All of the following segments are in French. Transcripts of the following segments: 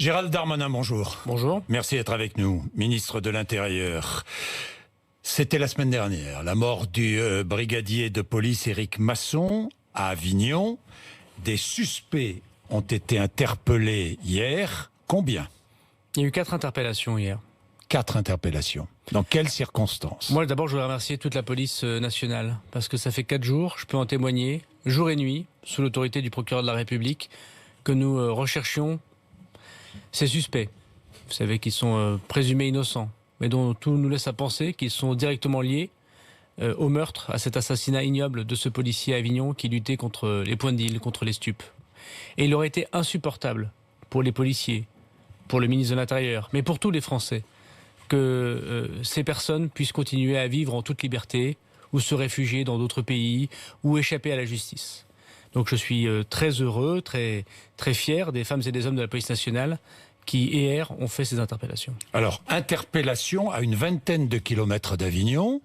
Gérald Darmanin, bonjour. Bonjour. Merci d'être avec nous, ministre de l'Intérieur. C'était la semaine dernière, la mort du brigadier de police Éric Masson à Avignon. Des suspects ont été interpellés hier. Combien? Il y a eu 4 interpellations hier. 4 interpellations. Dans quelles circonstances? Moi, d'abord, je voudrais remercier toute la police nationale, parce que ça fait 4 jours, je peux en témoigner, jour et nuit, sous l'autorité du procureur de la République, que nous recherchions ces suspects. Vous savez qu'ils sont présumés innocents, mais dont tout nous laisse à penser qu'ils sont directement liés au meurtre, à cet assassinat ignoble de ce policier à Avignon qui luttait contre les points de deal, contre les stupes. Et il aurait été insupportable pour les policiers, pour le ministre de l'Intérieur, mais pour tous les Français, que ces personnes puissent continuer à vivre en toute liberté, ou se réfugier dans d'autres pays, ou échapper à la justice. Donc je suis très heureux, très fier des femmes et des hommes de la police nationale qui, hier, ont fait ces interpellations. Alors, interpellation à une vingtaine de kilomètres d'Avignon,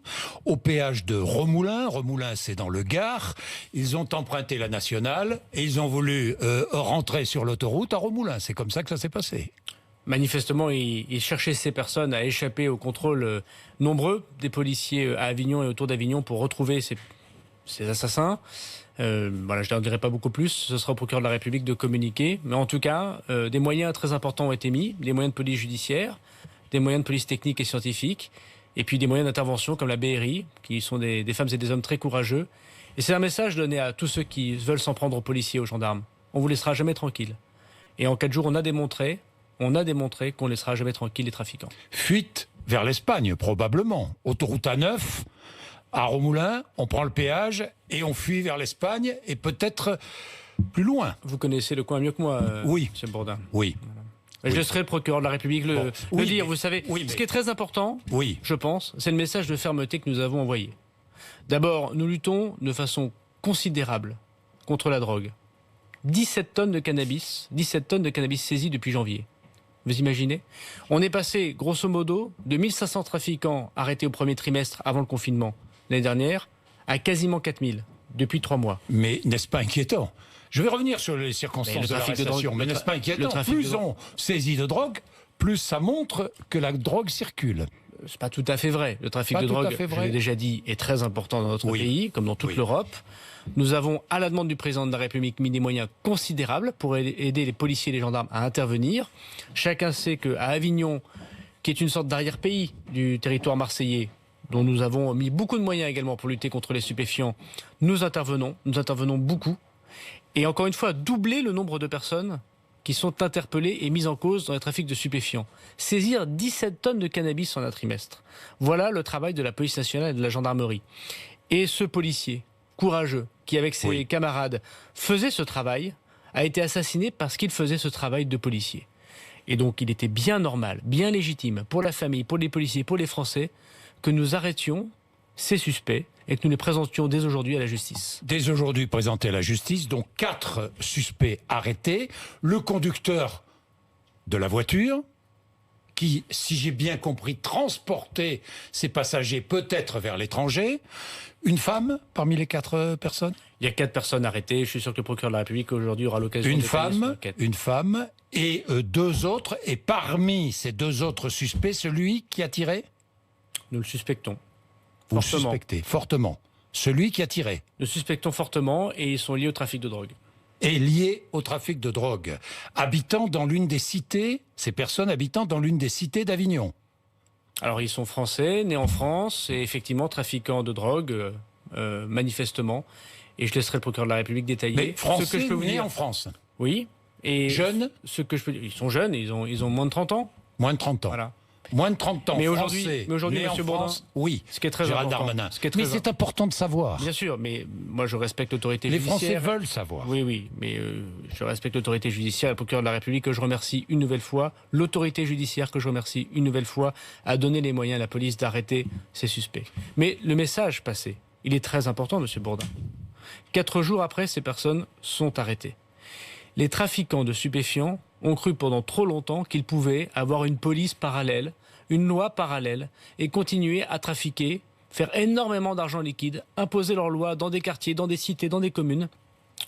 au péage de Remoulins. Remoulins, c'est dans le Gard. Ils ont emprunté la nationale et ils ont voulu rentrer sur l'autoroute à Remoulins. C'est comme ça que ça s'est passé. Manifestement, ils cherchaient ces personnes à échapper au contrôle nombreux des policiers à Avignon et autour d'Avignon pour retrouver ces assassins. Voilà, je n'en dirai pas beaucoup plus, ce sera au procureur de la République de communiquer. Mais en tout cas, des moyens très importants ont été mis, des moyens de police judiciaire, des moyens de police technique et scientifique, et puis des moyens d'intervention comme la BRI, qui sont des femmes et des hommes très courageux. Et c'est un message donné à tous ceux qui veulent s'en prendre aux policiers, aux gendarmes. On ne vous laissera jamais tranquille. Et en 4 jours, on a démontré qu'on ne laissera jamais tranquille les trafiquants. Fuite vers l'Espagne, probablement. Autoroute A9, à Remoulins, on prend le péage et on fuit vers l'Espagne et peut-être plus loin. Vous connaissez le coin mieux que moi, oui. M. Bourdin. Oui. Je laisserai le procureur de la République le dire. Vous savez, ce qui est très important, je pense, c'est le message de fermeté que nous avons envoyé. D'abord, nous luttons de façon considérable contre la drogue. 17 tonnes de cannabis saisies depuis janvier. Vous imaginez? On est passé, grosso modo, de 1500 trafiquants arrêtés au premier trimestre avant le confinement l'année dernière à quasiment 4000 depuis 3 mois. Mais n'est-ce pas inquiétant? Je vais revenir sur les circonstances de l'arrestation, mais n'est-ce pas inquiétant? Plus on saisit de drogue, plus ça montre que la drogue circule. C'est pas tout à fait vrai. Le trafic de drogue, je l'ai déjà dit, est très important dans notre pays, comme dans toute l'Europe. Nous avons, à la demande du président de la République, mis des moyens considérables pour aider les policiers et les gendarmes à intervenir. Chacun sait qu'à Avignon, qui est une sorte d'arrière-pays du territoire marseillais, dont nous avons mis beaucoup de moyens également pour lutter contre les stupéfiants, nous intervenons beaucoup. Et encore une fois, doubler le nombre de personnes qui sont interpellées et mises en cause dans les trafics de stupéfiants. Saisir 17 tonnes de cannabis en un trimestre. Voilà le travail de la police nationale et de la gendarmerie. Et ce policier courageux, qui avec ses camarades faisait ce travail, a été assassiné parce qu'il faisait ce travail de policier. Et donc il était bien normal, bien légitime pour la famille, pour les policiers, pour les Français, que nous arrêtions ces suspects et que nous les présentions dès aujourd'hui à la justice. Dès aujourd'hui présentés à la justice, donc 4 suspects arrêtés, le conducteur de la voiture, qui, si j'ai bien compris, transportait ses passagers peut-être vers l'étranger, une femme parmi les 4 personnes? Il y a 4 personnes arrêtées, je suis sûr que le procureur de la République aujourd'hui aura l'occasion de une femme et 2 autres, et parmi ces 2 autres suspects, celui qui a tiré? Nous le suspectons. Vous le suspectez fortement. Celui qui a tiré? Nous le suspectons fortement et ils sont liés au trafic de drogue. Et liés au trafic de drogue. Habitant dans l'une des cités, ces personnes habitant dans l'une des cités d'Avignon. Alors ils sont français, nés en France et effectivement trafiquants de drogue, manifestement. Et je laisserai le procureur de la République détailler. Mais français, ce que je peux vous nés dire. en France. Oui. Et jeunes? Ce que je peux dire, ils sont jeunes, ils ont moins de 30 ans. Moins de 30 ans. Voilà. Moins de 30 ans, mais français, aujourd'hui, M. Bourdin, oui, ce qui est très Gérald important. Darmanin. Mais c'est important de savoir. Bien sûr, mais moi je respecte l'autorité judiciaire. Les Français veulent savoir. Oui, mais je respecte l'autorité judiciaire, le procureur de la République que je remercie une nouvelle fois, l'autorité judiciaire que je remercie une nouvelle fois, a donné les moyens à la police d'arrêter ces suspects. Mais le message passé, il est très important, M. Bourdin. 4 jours après, ces personnes sont arrêtées. Les trafiquants de stupéfiants ont cru pendant trop longtemps qu'ils pouvaient avoir une police parallèle, une loi parallèle, et continuer à trafiquer, faire énormément d'argent liquide, imposer leurs lois dans des quartiers, dans des cités, dans des communes,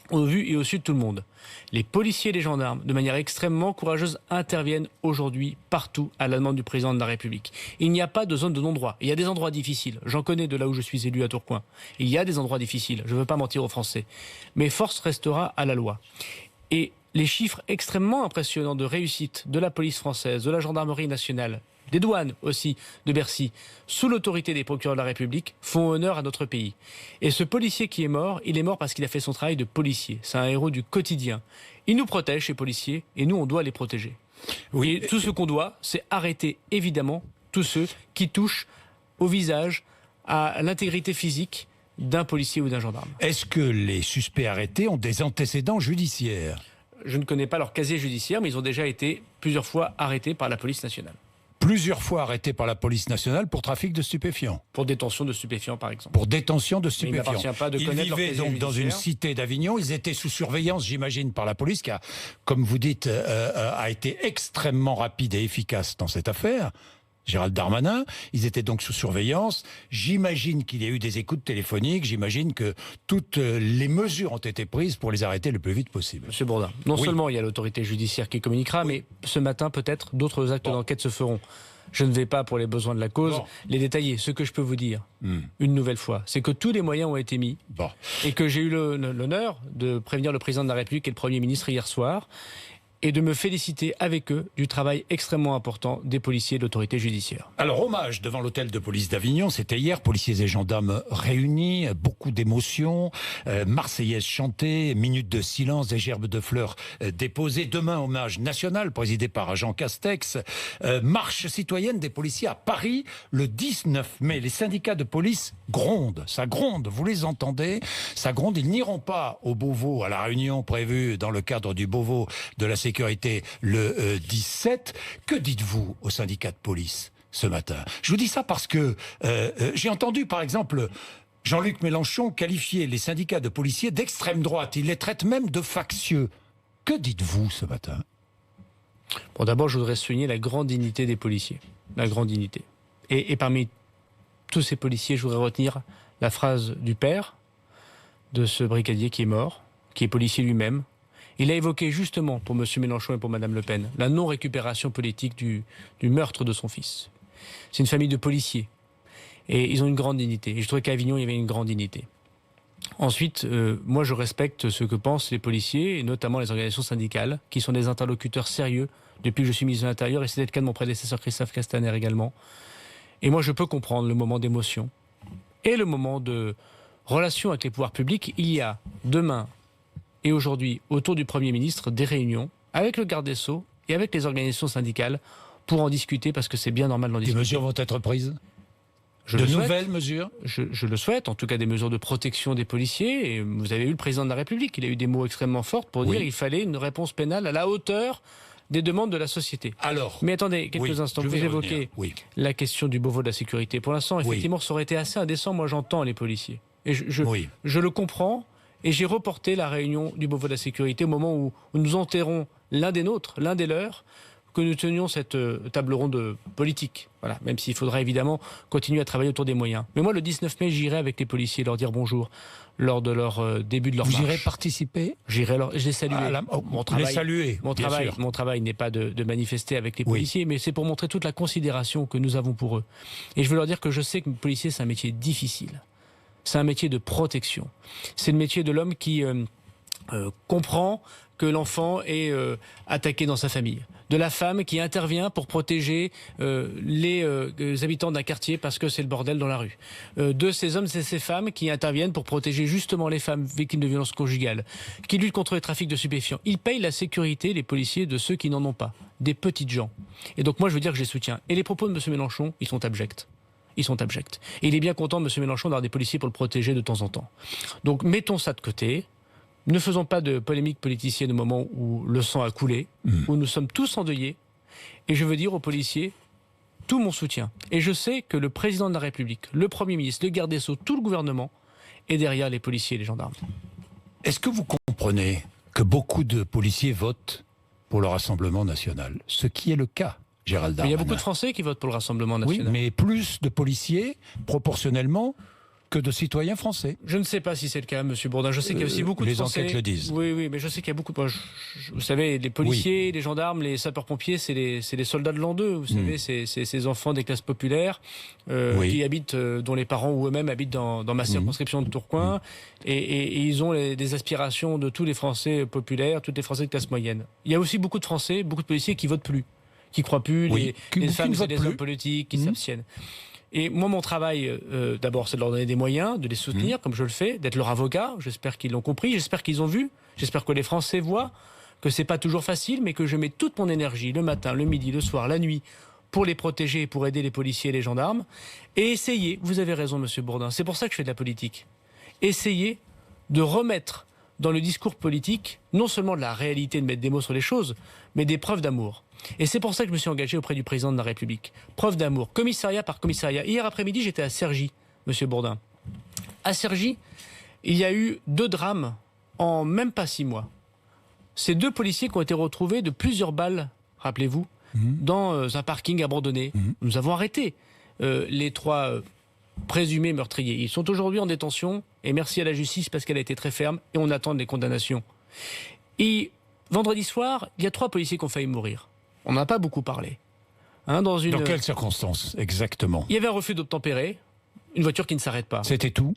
au vu et au su de tout le monde. Les policiers et les gendarmes, de manière extrêmement courageuse, interviennent aujourd'hui partout à la demande du président de la République. Il n'y a pas de zone de non-droit. Il y a des endroits difficiles. J'en connais de là où je suis élu à Tourcoing. Il y a des endroits difficiles. Je ne veux pas mentir aux Français. Mais force restera à la loi. Et les chiffres extrêmement impressionnants de réussite de la police française, de la gendarmerie nationale, des douanes aussi de Bercy, sous l'autorité des procureurs de la République, font honneur à notre pays. Et ce policier qui est mort, il est mort parce qu'il a fait son travail de policier. C'est un héros du quotidien. Il nous protège, ces policiers, et nous, on doit les protéger. Oui. Et tout ce qu'on doit, c'est arrêter, évidemment, tous ceux qui touchent au visage, à l'intégrité physique d'un policier ou d'un gendarme. Est-ce que les suspects arrêtés ont des antécédents judiciaires ? Je ne connais pas leur casier judiciaire, mais ils ont déjà été plusieurs fois arrêtés par la police nationale. Plusieurs fois arrêtés par la police nationale pour trafic de stupéfiants. Pour détention de stupéfiants, par exemple. Pour détention de stupéfiants. Mais il n'appartient pas de connaître leur casier judiciaire. Ils vivaient donc dans une cité d'Avignon. Ils étaient sous surveillance, j'imagine, par la police, qui a, comme vous dites, a été extrêmement rapide et efficace dans cette affaire. Gérald Darmanin, ils étaient donc sous surveillance. J'imagine qu'il y a eu des écoutes téléphoniques. J'imagine que toutes les mesures ont été prises pour les arrêter le plus vite possible. Monsieur Bourdin, non seulement il y a l'autorité judiciaire qui communiquera, mais ce matin, peut-être, d'autres actes d'enquête se feront. Je ne vais pas, pour les besoins de la cause, les détailler. Ce que je peux vous dire, une nouvelle fois, c'est que tous les moyens ont été mis et que j'ai eu l'honneur de prévenir le président de la République et le Premier ministre hier soir et de me féliciter avec eux du travail extrêmement important des policiers et de l'autorité judiciaire. Alors, hommage devant l'hôtel de police d'Avignon, c'était hier, policiers et gendarmes réunis, beaucoup d'émotions, Marseillaise chantée, minute de silence, des gerbes de fleurs déposées. Demain, hommage national présidé par Jean Castex, marche citoyenne des policiers à Paris le 19 mai. Les syndicats de police grondent, ça gronde, vous les entendez, ça gronde. Ils n'iront pas au Beauvau, à la réunion prévue dans le cadre du Beauvau de la sécurité le 17. Que dites-vous aux syndicats de police ce matin? Je vous dis ça parce que j'ai entendu par exemple Jean-Luc Mélenchon qualifier les syndicats de policiers d'extrême droite. Il les traite même de factieux. Que dites-vous ce matin? Bon, d'abord, je voudrais souligner la grande dignité des policiers. La grande dignité. Et parmi tous ces policiers, je voudrais retenir la phrase du père de ce brigadier qui est mort, qui est policier lui-même. Il a évoqué justement, pour M. Mélenchon et pour Mme Le Pen, la non-récupération politique du meurtre de son fils. C'est une famille de policiers. Et ils ont une grande dignité. Et je trouvais qu'à Avignon, il y avait une grande dignité. Ensuite, moi, je respecte ce que pensent les policiers, et notamment les organisations syndicales, qui sont des interlocuteurs sérieux depuis que je suis ministre de l'Intérieur, et c'était le cas de mon prédécesseur Christophe Castaner également. Et moi, je peux comprendre le moment d'émotion et le moment de relation avec les pouvoirs publics. Il y a demain et aujourd'hui, autour du Premier ministre, des réunions avec le garde des Sceaux et avec les organisations syndicales pour en discuter, parce que c'est bien normal d'en discuter. Des mesures vont être prises? Nouvelles mesures? Je le souhaite, en tout cas des mesures de protection des policiers. Et vous avez eu le président de la République, il a eu des mots extrêmement forts pour dire qu'il fallait une réponse pénale à la hauteur des demandes de la société. Alors, mais attendez, quelques instants, vous évoquez la question du Beauvau de la sécurité. Pour l'instant, effectivement, ça aurait été assez indécent. Moi, j'entends les policiers. Et je le comprends. Et j'ai reporté la réunion du Beauvau de la sécurité au moment où nous enterrons l'un des nôtres, l'un des leurs, que nous tenions cette table ronde politique. Voilà, même s'il faudra évidemment continuer à travailler autour des moyens. Mais moi, le 19 mai, j'irai avec les policiers leur dire bonjour lors de leur début de leur marche. Vous irez participer? Je les saluer. Mon travail n'est pas de manifester avec les policiers, mais c'est pour montrer toute la considération que nous avons pour eux. Et je veux leur dire que je sais que le policier, c'est un métier difficile. C'est un métier de protection. C'est le métier de l'homme qui comprend que l'enfant est attaqué dans sa famille. De la femme qui intervient pour protéger les habitants d'un quartier parce que c'est le bordel dans la rue. De ces hommes et ces femmes qui interviennent pour protéger justement les femmes victimes de violences conjugales, qui luttent contre les trafics de stupéfiants. Ils payent la sécurité, les policiers, de ceux qui n'en ont pas, des petites gens. Et donc moi je veux dire que je les soutiens. Et les propos de M. Mélenchon, ils sont abjects. Ils sont abjects. Et il est bien content, M. Mélenchon, d'avoir des policiers pour le protéger de temps en temps. Donc mettons ça de côté. Ne faisons pas de polémique politicienne au moment où le sang a coulé, où nous sommes tous endeuillés. Et je veux dire aux policiers tout mon soutien. Et je sais que le président de la République, le Premier ministre, le garde des Sceaux, tout le gouvernement est derrière les policiers et les gendarmes. Est-ce que vous comprenez que beaucoup de policiers votent pour le Rassemblement national? Ce qui est le cas. Gérald Darmanin. Il y a beaucoup de Français qui votent pour le Rassemblement national. Oui, mais plus de policiers, proportionnellement, que de citoyens français. Je ne sais pas si c'est le cas, Monsieur Bourdin. Je sais qu'il y a aussi beaucoup de Français. Les enquêtes le disent. Oui, mais je sais qu'il y a beaucoup de... Vous savez, les policiers, les gendarmes, les sapeurs-pompiers, c'est les soldats de l'an 2. Vous savez, c'est ces enfants des classes populaires qui habitent, dont les parents ou eux-mêmes habitent dans ma circonscription de Tourcoing. Et ils ont des aspirations de tous les Français populaires, tous les Français de classe moyenne. Il y a aussi beaucoup de Français, beaucoup de policiers qui votent plus, qui croient plus, les femmes et les hommes politiques, qui s'abstiennent. Et moi, mon travail, d'abord, c'est de leur donner des moyens, de les soutenir, comme je le fais, d'être leur avocat. J'espère qu'ils l'ont compris, j'espère qu'ils ont vu, j'espère que les Français voient que c'est pas toujours facile, mais que je mets toute mon énergie, le matin, le midi, le soir, la nuit, pour les protéger et pour aider les policiers et les gendarmes. Et essayez, vous avez raison, Monsieur Bourdin, c'est pour ça que je fais de la politique. Essayez de remettre dans le discours politique, non seulement de la réalité, de mettre des mots sur les choses, mais des preuves d'amour. Et c'est pour ça que je me suis engagé auprès du président de la République. Preuve d'amour, commissariat par commissariat. Hier après-midi, j'étais à Cergy, Monsieur Bourdin. À Cergy, il y a eu 2 drames en même pas 6 mois. Ces 2 policiers qui ont été retrouvés de plusieurs balles, rappelez-vous, dans un parking abandonné. Nous avons arrêté les 3 présumés meurtriers. Ils sont aujourd'hui en détention, et merci à la justice parce qu'elle a été très ferme, et on attend les condamnations. Et vendredi soir, il y a 3 policiers qui ont failli mourir. On n'a pas beaucoup parlé. Dans quelles circonstances, exactement? Il y avait un refus d'obtempérer, une voiture qui ne s'arrête pas. C'était tout?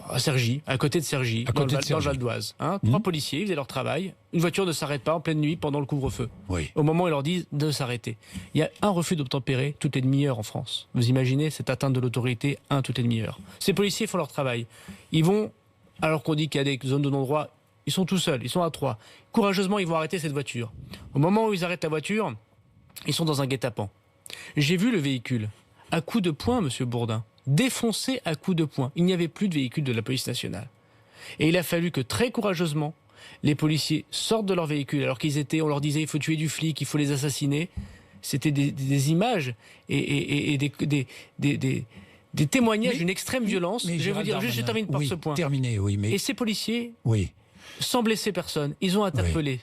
À Cergy, à côté de Cergy, dans le Val d'Oise. 3 policiers, ils faisaient leur travail. Une voiture ne s'arrête pas en pleine nuit pendant le couvre-feu. Au moment où ils leur disent de s'arrêter. Il y a un refus d'obtempérer toutes les demi-heures en France. Vous imaginez cette atteinte de l'autorité, toutes les demi-heures. Ces policiers font leur travail. Ils vont, alors qu'on dit qu'il y a des zones de non-droit, ils sont tout seuls, ils sont à 3. Courageusement, ils vont arrêter cette voiture. Au moment où ils arrêtent la voiture, ils sont dans un guet-apens. J'ai vu le véhicule, à coups de poing, Monsieur Bourdin, défoncé à coups de poing. Il n'y avait plus de véhicule de la police nationale. Et il a fallu que très courageusement, les policiers sortent de leur véhicule, alors on leur disait il faut tuer du flic, il faut les assassiner. C'était des images et des témoignages d'une extrême violence. Je vais vous dire, je termine par ce point. Terminé, mais... Et ces policiers, sans blesser personne, ils ont interpellé.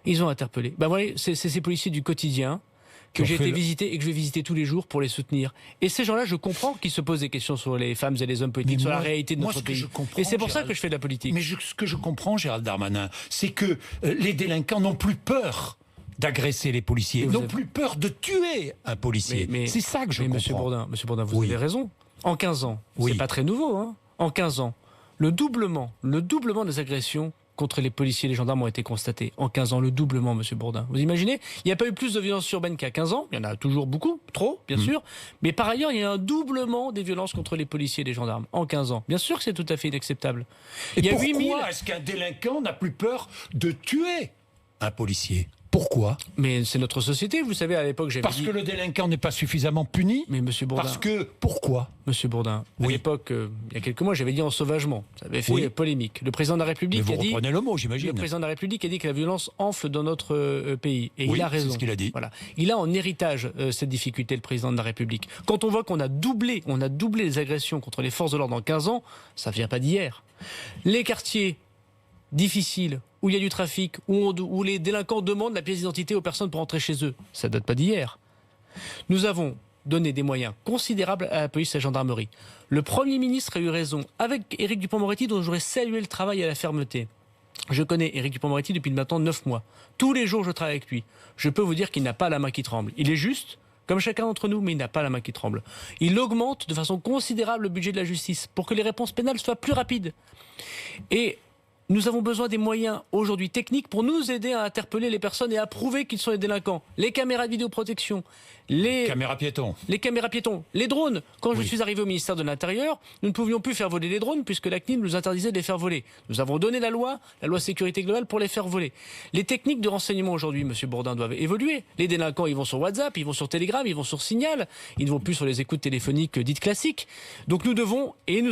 Ils ont interpellé. Voilà, c'est ces policiers du quotidien que j'ai été visiter et que je vais visiter tous les jours pour les soutenir. Et ces gens-là, je comprends qu'ils se posent des questions sur les femmes et les hommes politiques, sur la réalité de notre pays. Et c'est pour ça que je fais de la politique. Mais ce que je comprends, Gérald Darmanin, c'est que les délinquants n'ont plus peur d'agresser les policiers, n'ont plus peur de tuer un policier. C'est ça que je comprends. Monsieur Bourdin, vous avez raison. En 15 ans, c'est pas très nouveau. En 15 ans, le doublement des agressions contre les policiers et les gendarmes ont été constatés. En 15 ans, le doublement, Monsieur Bourdin. Vous imaginez? Il n'y a pas eu plus de violences urbaines qu'à 15 ans. Il y en a toujours beaucoup, trop, bien sûr. Mais par ailleurs, il y a un doublement des violences contre les policiers et les gendarmes en 15 ans. Bien sûr que c'est tout à fait inacceptable. Et pourquoi est-ce qu'un délinquant n'a plus peur de tuer un policier? Pourquoi? Mais c'est notre société, vous savez, à l'époque, j'avais dit... que le délinquant n'est pas suffisamment puni? Mais Monsieur Bourdin... Pourquoi? Monsieur Bourdin, à l'époque, il y a quelques mois, j'avais dit ensauvagement. Ça avait fait polémique. Le président de la République a dit... Mais vous reprenez le mot, j'imagine. Le président de la République a dit que la violence enfle dans notre pays. Et il a raison. C'est ce qu'il a dit. Voilà. Il a en héritage cette difficulté, le président de la République. Quand on voit qu'on a doublé les agressions contre les forces de l'ordre en 15 ans, ça ne vient pas d'hier. Les quartiers difficiles, où il y a du trafic, où les délinquants demandent la pièce d'identité aux personnes pour entrer chez eux. Ça ne date pas d'hier. Nous avons donné des moyens considérables à la police et à la gendarmerie. Le Premier ministre a eu raison, avec Éric Dupond-Moretti, dont j'aurais salué le travail et la fermeté. Je connais Éric Dupond-Moretti depuis maintenant 9 mois. Tous les jours, je travaille avec lui. Je peux vous dire qu'il n'a pas la main qui tremble. Il est juste, comme chacun d'entre nous, mais il n'a pas la main qui tremble. Il augmente de façon considérable le budget de la justice pour que les réponses pénales soient plus rapides. Et nous avons besoin des moyens aujourd'hui techniques pour nous aider à interpeller les personnes et à prouver qu'ils sont des délinquants. Les caméras de vidéoprotection, les caméras piétons, les drones. Quand je suis arrivé au ministère de l'Intérieur, nous ne pouvions plus faire voler les drones puisque la CNIL nous interdisait de les faire voler. Nous avons donné la loi sécurité globale pour les faire voler. Les techniques de renseignement aujourd'hui, Monsieur Bourdin, doivent évoluer. Les délinquants, ils vont sur WhatsApp, ils vont sur Telegram, ils vont sur Signal, ils ne vont plus sur les écoutes téléphoniques dites classiques. Donc nous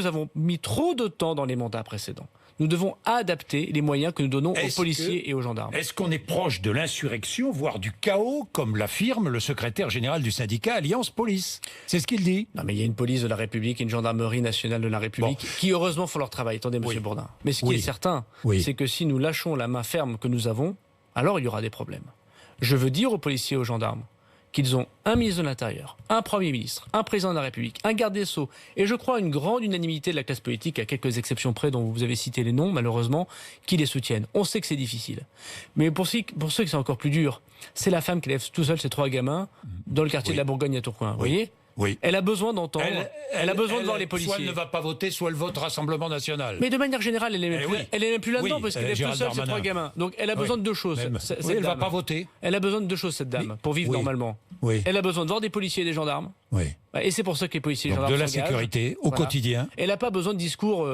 avons mis trop de temps dans les mandats précédents. Nous devons adapter les moyens que nous donnons aux policiers et aux gendarmes. Est-ce qu'on est proche de l'insurrection, voire du chaos, comme l'affirme le secrétaire général du syndicat Alliance Police? C'est ce qu'il dit. Non, mais il y a une police de la République et une gendarmerie nationale de la République qui, heureusement, font leur travail. Attendez, Monsieur Bourdin. Mais ce qui est certain, c'est que si nous lâchons la main ferme que nous avons, alors il y aura des problèmes. Je veux dire aux policiers et aux gendarmes qu'ils ont un ministre de l'Intérieur, un Premier ministre, un président de la République, un garde des Sceaux, et je crois une grande unanimité de la classe politique, à quelques exceptions près dont vous avez cité les noms, malheureusement, qui les soutiennent. On sait que c'est difficile. Mais pour ceux qui c'est encore plus dur, c'est la femme qui élève tout seul ses 3 gamins dans le quartier de la Bourgogne à Tourcoing. Vous voyez ? Oui. Elle a besoin d'entendre, elle a besoin de voir les policiers. Soit elle ne va pas voter, soit elle vote Rassemblement National. Mais de manière générale, elle est même plus là-dedans parce qu'elle élève tout seul ses 3 gamins. Donc elle a besoin de 2 choses. Elle ne va pas voter. Elle a besoin de 2 choses, cette dame, pour vivre normalement. Elle a besoin de voir des policiers et des gendarmes. Et c'est pour ça que les policiers et les gendarmes de la sécurité au quotidien. Elle n'a pas besoin de discours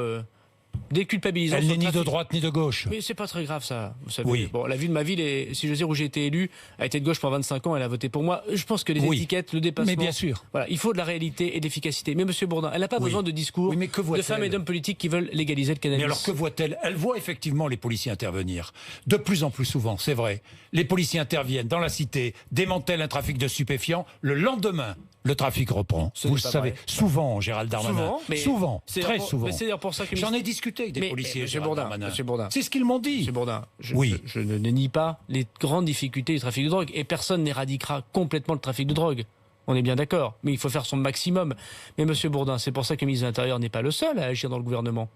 déculpabilisant. Elle n'est ni de droite ni de gauche. Mais c'est pas très grave ça, vous savez. Bon, la ville, ma ville, si je veux dire où j'ai été élu, a été de gauche pendant 25 ans, elle a voté pour moi. Je pense que les étiquettes, le dépassement... Mais bien sûr. Voilà, il faut de la réalité et de l'efficacité. Mais Monsieur Bourdin, elle n'a pas besoin de discours de femmes et d'hommes politiques qui veulent légaliser le cannabis. Mais alors que voit-elle? Elle voit effectivement les policiers intervenir. De plus en plus souvent, c'est vrai. Les policiers interviennent dans la cité, démantèlent un trafic de stupéfiants. Le lendemain, le trafic reprend. Vous le savez, souvent, Gérald Darmanin. Souvent, très souvent. C'est pour ça que j'en ai discuté avec des policiers. Monsieur Bourdin, c'est ce qu'ils m'ont dit. Monsieur Bourdin, je ne nie pas les grandes difficultés du trafic de drogue et personne n'éradiquera complètement le trafic de drogue. On est bien d'accord, mais il faut faire son maximum. Mais Monsieur Bourdin, c'est pour ça que le ministre de l'Intérieur n'est pas le seul à agir dans le gouvernement.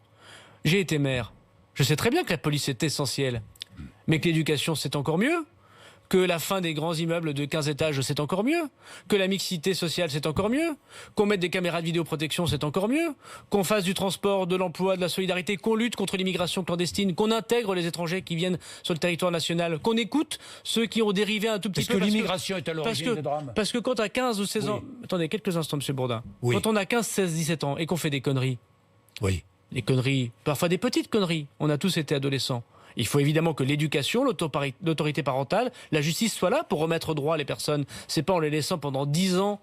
J'ai été maire. Je sais très bien que la police est essentielle, mais que l'éducation c'est encore mieux. Que la fin des grands immeubles de 15 étages, c'est encore mieux. Que la mixité sociale, c'est encore mieux. Qu'on mette des caméras de vidéoprotection, c'est encore mieux. Qu'on fasse du transport, de l'emploi, de la solidarité, qu'on lutte contre l'immigration clandestine, qu'on intègre les étrangers qui viennent sur le territoire national, qu'on écoute ceux qui ont dérivé un tout petit peu. Parce que l'immigration est à l'origine des drames. Parce que quand on a 15 ou 16 ans... Attendez, quelques instants, Monsieur Bourdin. Quand on a 15, 16, 17 ans et qu'on fait des conneries... Les conneries, parfois des petites conneries. On a tous été adolescents. Il faut évidemment que l'éducation, l'autorité parentale, la justice soit là pour remettre droit les personnes. C'est pas en les laissant pendant 10 ans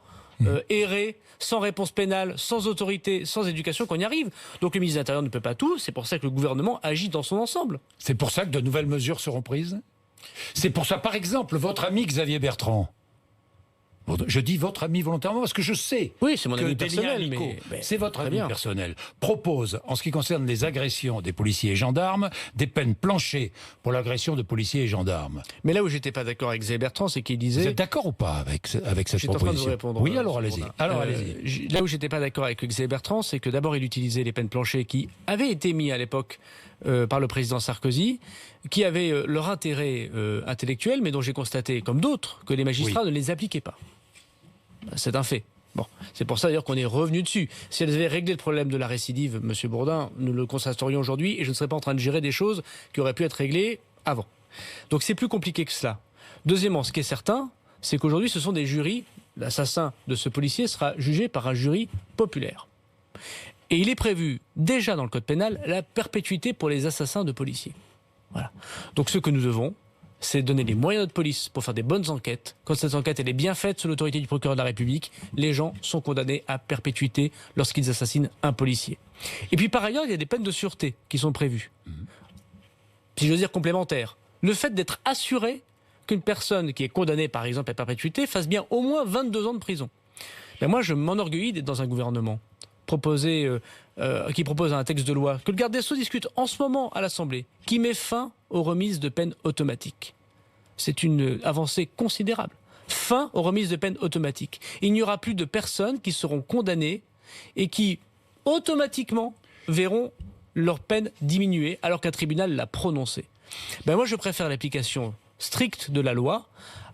errer, sans réponse pénale, sans autorité, sans éducation qu'on y arrive. Donc le ministre de l'Intérieur ne peut pas tout. C'est pour ça que le gouvernement agit dans son ensemble. C'est pour ça que de nouvelles mesures seront prises. C'est pour ça, par exemple, votre ami Xavier Bertrand. Je dis votre ami volontairement parce que je sais c'est mon ami personnel, mais c'est votre ami personnel, propose, en ce qui concerne les agressions des policiers et gendarmes, des peines planchées pour l'agression de policiers et gendarmes. Mais là où j'étais pas d'accord avec Xavier Bertrand, c'est qu'il disait... Vous êtes d'accord ou pas avec cette proposition? En train de vous répondre. Oui, alors allez-y. Allez-y. Là où j'étais pas d'accord avec Xavier Bertrand, c'est que d'abord il utilisait les peines planchées qui avaient été mises à l'époque par le président Sarkozy, qui avaient leur intérêt intellectuel, mais dont j'ai constaté, comme d'autres, que les magistrats ne les appliquaient pas. C'est un fait. Bon, c'est pour ça d'ailleurs qu'on est revenu dessus. Si elles avaient réglé le problème de la récidive, Monsieur Bourdin, nous le constaterions aujourd'hui et je ne serais pas en train de gérer des choses qui auraient pu être réglées avant. Donc c'est plus compliqué que cela. Deuxièmement, ce qui est certain, c'est qu'aujourd'hui ce sont des jurys. L'assassin de ce policier sera jugé par un jury populaire. Et il est prévu déjà dans le code pénal la perpétuité pour les assassins de policiers. Voilà. Donc ce que nous devons, c'est donner les moyens à notre police pour faire des bonnes enquêtes. Quand cette enquête elle est bien faite sous l'autorité du procureur de la République, les gens sont condamnés à perpétuité lorsqu'ils assassinent un policier. Et puis par ailleurs, il y a des peines de sûreté qui sont prévues. Si je veux dire complémentaires. Le fait d'être assuré qu'une personne qui est condamnée par exemple à perpétuité fasse bien au moins 22 ans de prison. Ben moi je m'enorgueillis d'être dans un gouvernement qui propose un texte de loi que le garde des Sceaux discute en ce moment à l'Assemblée, qui met fin aux remises de peine automatiques. C'est une avancée considérable. Fin aux remises de peine automatiques. Il n'y aura plus de personnes qui seront condamnées et qui automatiquement verront leur peine diminuer alors qu'un tribunal l'a prononcée. Ben moi je préfère l'application stricte de la loi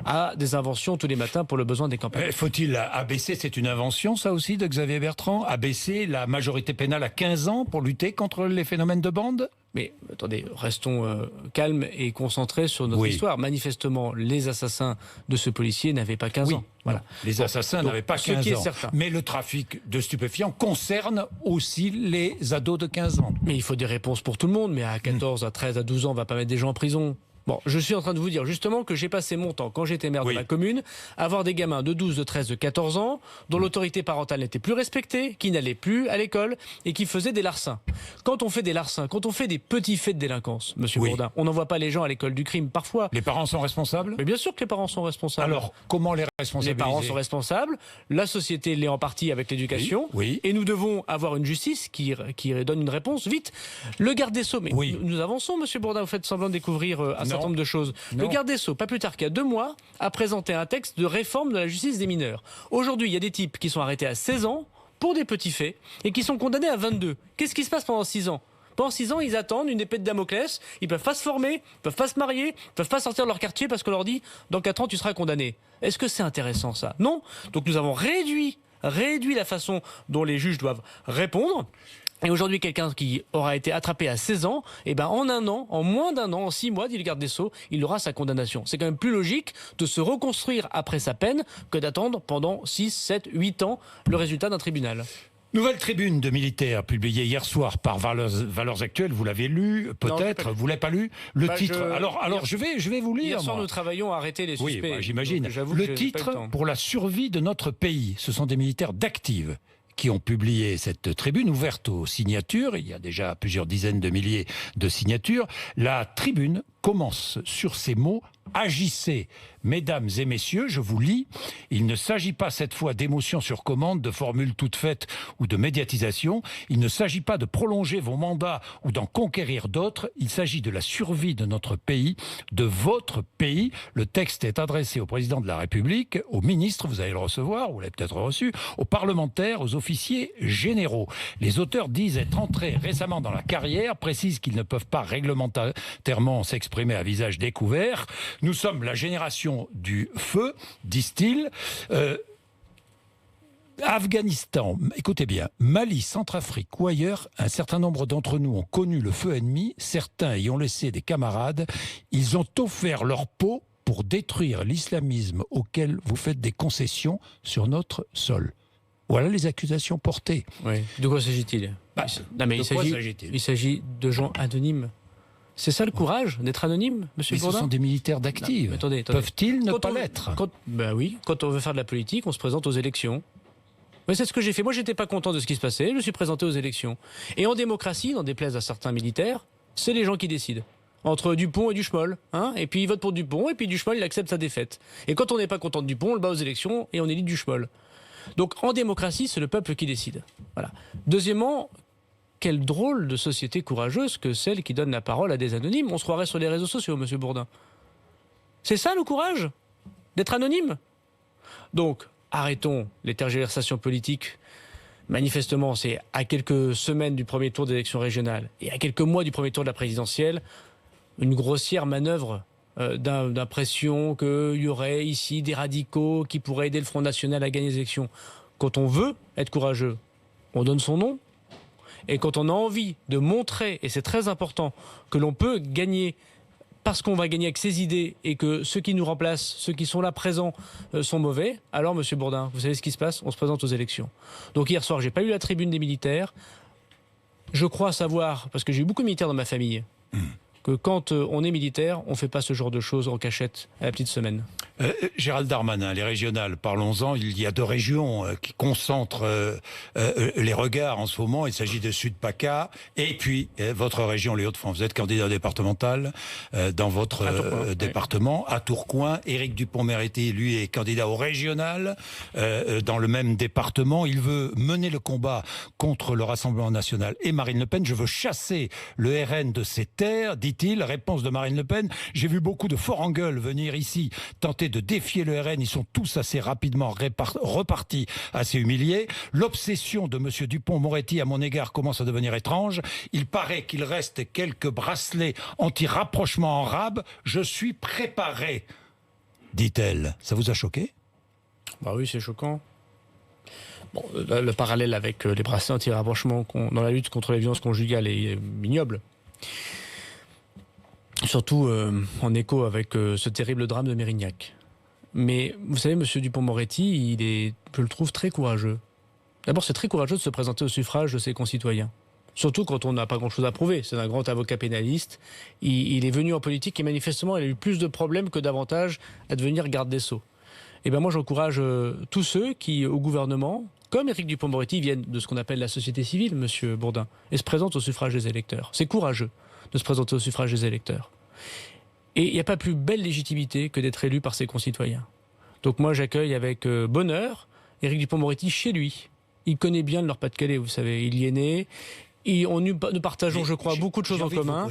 à des inventions tous les matins pour le besoin des campagnes. Faut-il abaisser, c'est une invention ça aussi de Xavier Bertrand, abaisser la majorité pénale à 15 ans pour lutter contre les phénomènes de bande? Mais attendez, restons calmes et concentrés sur notre histoire. Manifestement, les assassins de ce policier n'avaient pas 15 ans. Voilà. Les assassins n'avaient pas 15 ans. Ce qui est certain. Mais le trafic de stupéfiants concerne aussi les ados de 15 ans. Mais il faut des réponses pour tout le monde. Mais à 14, à 13, à 12 ans, on ne va pas mettre des gens en prison. Bon, je suis en train de vous dire justement que j'ai passé mon temps, quand j'étais maire de ma commune, à avoir des gamins de 12, de 13, de 14 ans, dont l'autorité parentale n'était plus respectée, qui n'allaient plus à l'école et qui faisaient des larcins. Quand on fait des larcins, quand on fait des petits faits de délinquance, Monsieur Bourdin, on n'envoie pas les gens à l'école du crime parfois. Les parents sont responsables? Mais bien sûr que les parents sont responsables. Alors, comment les responsabiliser? Les parents sont responsables, la société l'est en partie avec l'éducation, et nous devons avoir une justice qui donne une réponse vite. Le garde des Sceaux, mais nous avançons, Monsieur Bourdin, vous faites semblant de découvrir un certain nombre de choses. Le garde des Sceaux, pas plus tard qu'il y a 2 mois, a présenté un texte de réforme de la justice des mineurs. Aujourd'hui, il y a des types qui sont arrêtés à 16 ans pour des petits faits et qui sont condamnés à 22. Qu'est-ce qui se passe pendant 6 ans ? Pendant 6 ans, ils attendent une épée de Damoclès, ils peuvent pas se former, ils peuvent pas se marier, ils peuvent pas sortir de leur quartier parce qu'on leur dit dans 4 ans tu seras condamné. Est-ce que c'est intéressant ça? Non. Donc nous avons réduit la façon dont les juges doivent répondre. Et aujourd'hui, quelqu'un qui aura été attrapé à 16 ans, eh ben en un an, en moins d'un an, en 6 mois, dit le garde des Sceaux, il aura sa condamnation. C'est quand même plus logique de se reconstruire après sa peine que d'attendre pendant 6, 7, 8 ans le résultat d'un tribunal. Nouvelle tribune de militaires publiée hier soir par Valeurs Actuelles. Vous l'avez lu, peut-être. Vous l'avez pas lu. Le titre. Alors, je vais vous lire. Hier soir, nous travaillons à arrêter les suspects. Oui, j'imagine. Le titre pour la survie de notre pays. Ce sont des militaires d'active qui ont publié cette tribune ouverte aux signatures. Il y a déjà plusieurs dizaines de milliers de signatures. La tribune commence sur ces mots: agissez, mesdames et messieurs, je vous lis. Il ne s'agit pas cette fois d'émotions sur commande, de formules toutes faites ou de médiatisation. Il ne s'agit pas de prolonger vos mandats ou d'en conquérir d'autres. Il s'agit de la survie de notre pays, de votre pays. Le texte est adressé au président de la République, aux ministres, vous allez le recevoir, vous l'avez peut-être reçu, aux parlementaires, aux officiers généraux. Les auteurs disent être entrés récemment dans la carrière, précisent qu'ils ne peuvent pas réglementairement s'exprimer à visage découvert. Nous sommes la génération du feu, disent-ils. Afghanistan, écoutez bien, Mali, Centrafrique ou ailleurs, un certain nombre d'entre nous ont connu le feu ennemi, certains y ont laissé des camarades, ils ont offert leur peau pour détruire l'islamisme auquel vous faites des concessions sur notre sol. Voilà les accusations portées. Oui. De quoi s'agit-il? Il s'agit de gens anonymes. C'est ça le courage d'être anonyme, monsieur Bourdin? Ce sont des militaires d'active. Peuvent-ils ne pas l'être? Ben oui, quand on veut faire de la politique, on se présente aux élections. Mais c'est ce que j'ai fait. Moi, j'étais pas content de ce qui se passait. Je me suis présenté aux élections. Et en démocratie, n'en déplaise à certains militaires, c'est les gens qui décident. Entre Dupont et Duchemol. Et puis ils votent pour Dupont, et puis Duchemol, il accepte sa défaite. Et quand on n'est pas content de Dupont, on le bat aux élections et on élit Duchemol. Donc en démocratie, c'est le peuple qui décide. Voilà. Deuxièmement, quelle drôle de société courageuse que celle qui donne la parole à des anonymes. On se croirait sur les réseaux sociaux, monsieur Bourdin. C'est ça le courage? D'être anonyme? Donc, arrêtons les tergiversations politiques. Manifestement, c'est à quelques semaines du premier tour des élections régionales et à quelques mois du premier tour de la présidentielle, une grossière manœuvre d'impression qu'il y aurait ici des radicaux qui pourraient aider le Front National à gagner les élections. Quand on veut être courageux, on donne son nom. Et quand on a envie de montrer, et c'est très important, que l'on peut gagner parce qu'on va gagner avec ses idées et que ceux qui nous remplacent, ceux qui sont là présents, sont mauvais, alors, monsieur Bourdin, vous savez ce qui se passe? On se présente aux élections. Donc hier soir, j'ai pas eu la tribune des militaires. Je crois savoir, parce que j'ai eu beaucoup de militaires dans ma famille, que quand on est militaire, on ne fait pas ce genre de choses en cachette à la petite semaine. Gérald Darmanin, les régionales, parlons-en. Il y a 2 régions qui concentrent les regards en ce moment. Il s'agit de Sud-PACA et puis votre région, les Hauts-de-France. Vous êtes candidat départemental dans votre département, à Tourcoing. Éric Dupond-Moretti, lui, est candidat au régional dans le même département. Il veut mener le combat contre le Rassemblement national et Marine Le Pen. Je veux chasser le RN de ses terres, dit-il. Réponse de Marine Le Pen: j'ai vu beaucoup de forts en gueule venir ici tenter de défier le RN. Ils sont tous assez rapidement repartis assez humiliés. L'obsession de M. Dupond-Moretti à mon égard commence à devenir étrange. Il paraît qu'il reste quelques bracelets anti-rapprochement en rab. Je suis préparé, dit-elle. Ça vous a choqué? Bah oui, c'est choquant. Bon, le parallèle avec les bracelets anti-rapprochement dans la lutte contre les violences conjugales est ignoble. Surtout en écho avec ce terrible drame de Mérignac. Mais vous savez, M. Dupond-Moretti, je le trouve très courageux. D'abord, c'est très courageux de se présenter au suffrage de ses concitoyens. Surtout quand on n'a pas grand-chose à prouver. C'est un grand avocat pénaliste. Il est venu en politique et manifestement, il a eu plus de problèmes que d'avantages à devenir garde des Sceaux. Et ben moi, j'encourage tous ceux qui, au gouvernement, comme Éric Dupond-Moretti, viennent de ce qu'on appelle la société civile, M. Bourdin, et se présentent au suffrage des électeurs. C'est courageux de se présenter au suffrage des électeurs. Et il n'y a pas plus belle légitimité que d'être élu par ses concitoyens. Donc moi, j'accueille avec bonheur Éric Dupond-Moretti chez lui. Il connaît bien le Nord-Pas-de-Calais, vous savez. Il y est né, Nous partageons, je crois, beaucoup de choses en commun.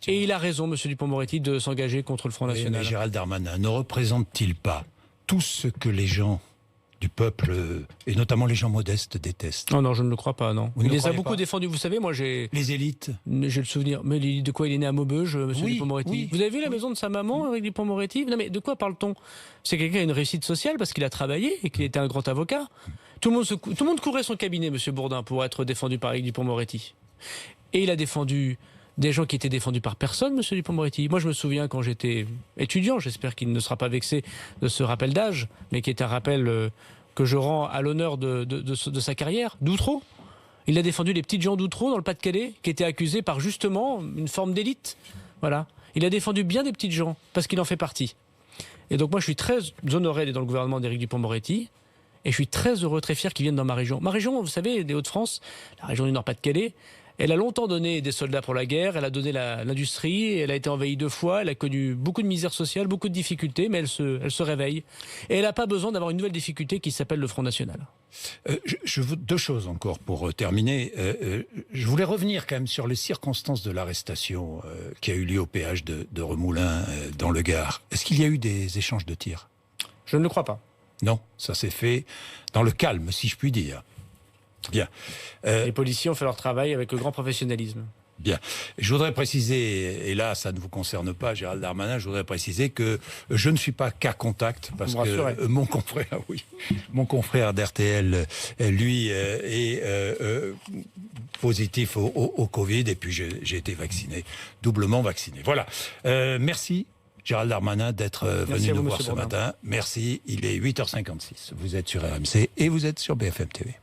Et il a raison, M. Dupond-Moretti, de s'engager contre le Front National. Mais Gérald Darmanin ne représente-t-il pas tout ce que les gens du peuple, et notamment les gens modestes, détestent? Non, je ne le crois pas, non. Il les a beaucoup défendus. Vous savez, moi, j'ai... Les élites? J'ai le souvenir. Mais de quoi il est né à Maubeuge, M. Dupond-Moretti? Oui. Vous avez vu la maison de sa maman, Éric Dupond-Moretti? Non, mais de quoi parle-t-on? C'est quelqu'un qui a une réussite sociale parce qu'il a travaillé et qu'il était un grand avocat. Tout le monde courait son cabinet, M. Bourdin, pour être défendu par Éric Dupond-Moretti. Et il a défendu des gens qui étaient défendus par personne, M. Dupond-Moretti. Moi, je me souviens quand j'étais étudiant, j'espère qu'il ne sera pas vexé de ce rappel d'âge, mais qui est un rappel que je rends à l'honneur de sa carrière, d'Outreau. Il a défendu les petites gens d'Outreau, dans le Pas-de-Calais, qui étaient accusés par justement une forme d'élite. Voilà. Il a défendu bien des petites gens, parce qu'il en fait partie. Et donc moi, je suis très honoré d'être dans le gouvernement d'Éric Dupond-Moretti. Et je suis très heureux, très fier qu'il vienne dans ma région. Ma région, vous savez, des Hauts-de-France, la région du Nord-Pas-de-Calais, elle a longtemps donné des soldats pour la guerre, elle a donné l'industrie, elle a été envahie 2 fois, elle a connu beaucoup de misère sociale, beaucoup de difficultés, mais elle se réveille. Et elle n'a pas besoin d'avoir une nouvelle difficulté qui s'appelle le Front National. 2 choses encore pour terminer. Je voulais revenir quand même sur les circonstances de l'arrestation qui a eu lieu au péage de Remoulins dans le Gard. Est-ce qu'il y a eu des échanges de tirs? Je ne le crois pas. Non, ça s'est fait dans le calme, si je puis dire. Bien. Les policiers ont fait leur travail avec le grand professionnalisme. Bien. Je voudrais préciser, et là, ça ne vous concerne pas, Gérald Darmanin, je voudrais préciser que je ne suis pas cas contact, parce que mon confrère d'RTL, lui, est positif au Covid, et puis j'ai été vacciné, doublement vacciné. Voilà. Merci. Gérald Darmanin d'être venu nous voir ce matin. Merci, il est 8h56. Vous êtes sur RMC et vous êtes sur BFM TV.